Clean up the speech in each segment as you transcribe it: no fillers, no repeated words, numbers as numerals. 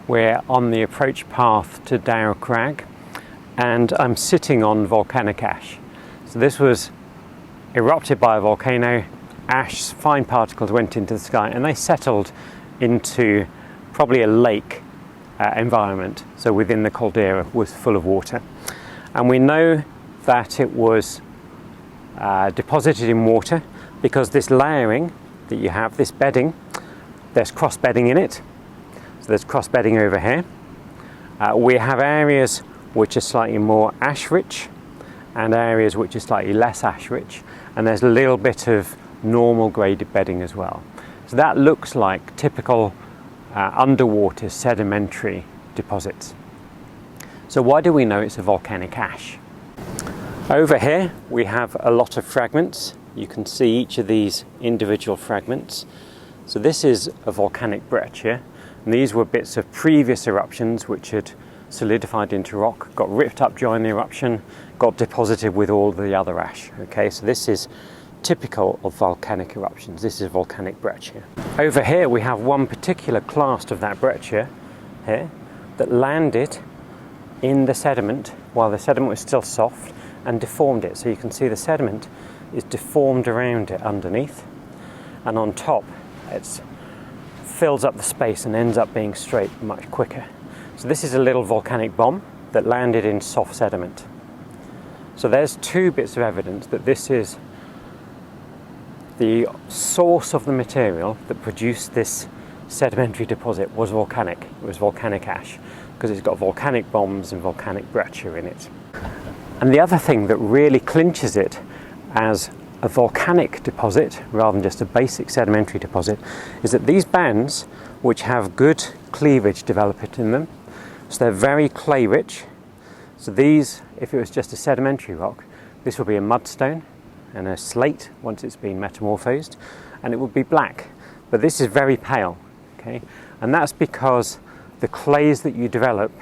We're on the approach path to Dow Crag, and I'm sitting on volcanic ash. So this was erupted by a volcano, ash, fine particles went into the sky, and they settled into probably a lake environment. So within the caldera was full of water. And we know that it was deposited in water because this layering that you have, this bedding, there's cross bedding in it. So there's cross bedding over here. We have areas which are slightly more ash rich and areas which are slightly less ash rich, and there's a little bit of normal graded bedding as well. So that looks like typical underwater sedimentary deposits. So why do we know it's a volcanic ash? Over here we have a lot of fragments. You can see each of these individual fragments. So this is a volcanic breccia. And these were bits of previous eruptions which had solidified into rock, got ripped up during the eruption, got deposited with all the other ash. Okay, so this is typical of volcanic eruptions. This is volcanic breccia. Over here we have one particular clast of that breccia here that landed in the sediment while the sediment was still soft and deformed it. So you can see the sediment is deformed around it underneath, and on top it's fills up the space and ends up being straight much quicker. So this is a little volcanic bomb that landed in soft sediment. So there's two bits of evidence that this is the source of the material that produced this sedimentary deposit was volcanic. It was volcanic ash because it's got volcanic bombs and volcanic breccia in it. And the other thing that really clinches it as a volcanic deposit rather than just a basic sedimentary deposit is that these bands, which have good cleavage developed in them, so they're very clay rich. So these, if it was just a sedimentary rock, this would be a mudstone and a slate once it's been metamorphosed, and it would be black. But this is very pale, okay? And that's because the clays that you develop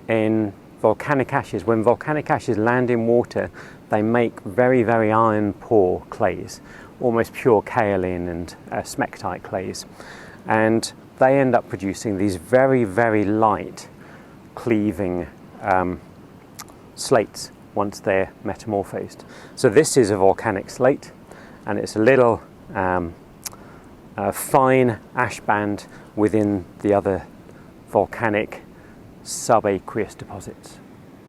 in volcanic ashes, when volcanic ashes land in water, they make very, very iron poor clays, almost pure kaolin and smectite clays. And they end up producing these very, very light cleaving slates once they're metamorphosed. So this is a volcanic slate, and it's a little fine ash band within the other volcanic subaqueous deposits.